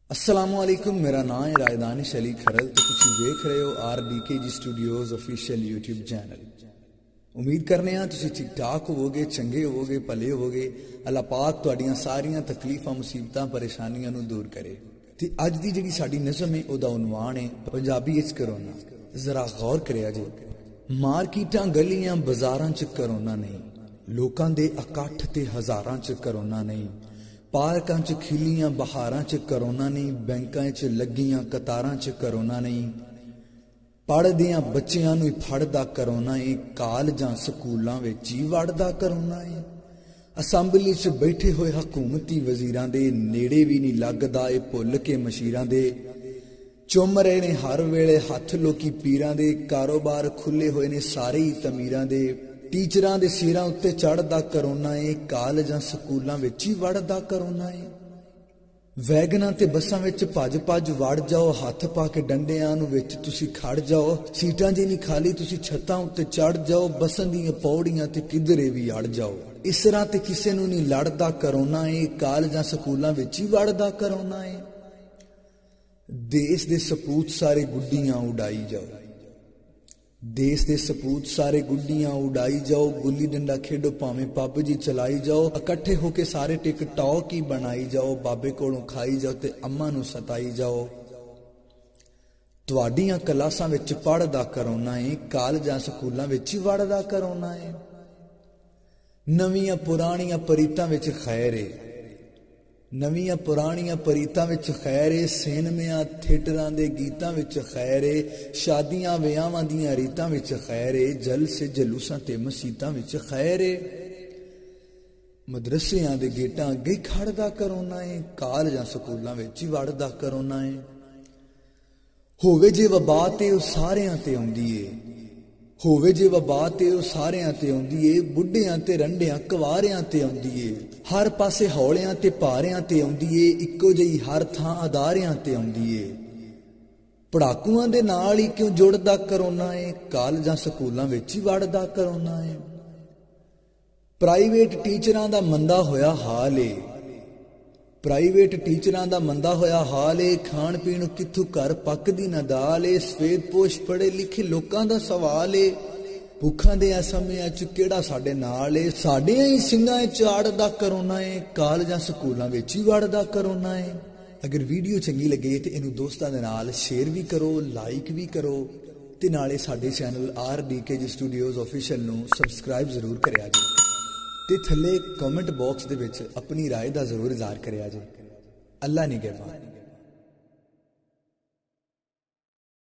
अस्सलामुअलैकुम, मेरा नाम है रायदानिश अली खरल तो तुम वेख रहे हो RDKG Studios official YouTube channel. उम्मीद करने तुम ठीक ठाक होवोगे, चंगे होवोगे, भले होवोगे। अल्लाह पाक तुहाड़ियां सारियां तकलीफां मुसीबतां परेशानियां नूं दूर करे। ते अज दी जिहड़ी साडी नज़म है उहदा उनवान है पंजाबी विच करोना। जरा गौर करिया जी। मार्केटां गलियां बाजारां च करोना नहीं, लोकां दे इकट्ठ ते हज़ारां च करोना नहीं, पार्कां च खिलियां बहारां च करोना नहीं, बैंकां च लगियां कतारां च करोना नहीं, पढ़दियां बच्चियां नूं फड़दा करोना है, कालजां स्कूलां विच ही वड़दा करोना है। असैंबली च बैठे होए हकूमती वजीरां दे नेड़े भी नहीं लगदा ए भुल के मशीरां दे। चुम रहे ने हर वेले हथ लोकी पीरां दे, कारोबार खुले होए ने सारे ही तमीरां दे। टीचरां दे सिरां उत्ते चढ़दा करोना है, कालजां स्कूलां विच ही वड़दा करोना है। वैगनां ते बसां विच भज भज वड़ जाओ, हथ पा के डंडियां नूं विच तुसीं खड़ जाओ। सीटां जे नहीं खाली तुसीं छत्तां उत्ते चढ़ जाओ, बसन दीयां पौड़ियां ते किधरे भी अड़ जाओ। इस तरह ते किसे नूं नहीं लड़दा करोना है, कालजां स्कूलां विच ही वड़दा करोना है। देश दे सपूत सारे गुड्डियां उड़ाई जाओ, देश दे सपूत सारे गुड्डियां उड़ाई जाओ। गुल्ली डंडा खेडो भावें पब जी चलाई जाओ, इकट्ठे होके सारे टिकटॉक ही बनाई जाओ। बाबे कोलों खाई जाओ ते अम्मा नूं सताई जाओ। तुहाडीआं क्लासां विच पढ़दा करोना है, कालजां स्कूलां विच ही वड़दा करोना है। नवीआं पुराणियां परीतां विच खैर है, नवीआं पुराणियां परीतां विच खैर है। सिनेमियां थिएटरां दे गीतां विच खैर है, शादियां विआहां दीयां रीतां विच खैर है, जलसे जलूसां ते मसीतां विच खैर है। मदरसियां दे गेटां अगे खड़दा करोना है, कालजां स्कूलां विच ही वड़दा करोना है। होवे जे वबा ते ओह सारियां ते आउंदी है, होवे जे वबा ते ओह सारियां ते आउंदी है। बुढ़ियां ते रंडियां कुवारियां ते आउंदी है, हर पासे हौलियां ते भारियां ते आउंदी है। इक्को जही हर थां अदारियां ते आउंदी है। पढ़ाकुआं दे नाल ही क्यों जुड़दा करोना है, कालजां स्कूलां विच ही वड़दा करोना है। प्राइवेट टीचरां दा मंदा होया हाल है, प्राइवेट टीचरां दा मंदा होया हाल है। खाण पीण कित्थों घर पकदी ना दाल है, सफेद पोश पढ़े लिखे लोकां दा सवाल है। भुखां दे समयां च किहड़ा साडे नाल है, साडियां ही सिंगां च अड़दा करोना है, कालजां स्कूलां विच ही वड़दा करोना है। अगर वीडियो चंगी लगे तो इनू दोस्तां दे नाल शेयर भी करो, लाइक भी करो ते नाले साडे चैनल RDKG स्टूडियोज़ ऑफिशियल नू सबसक्राइब जरूर करिया जी। ते थल्ले कमेंट बॉक्स दे विच अपनी राय दा जरूर इज़हार करिया जी। अल्लाह निगहबान।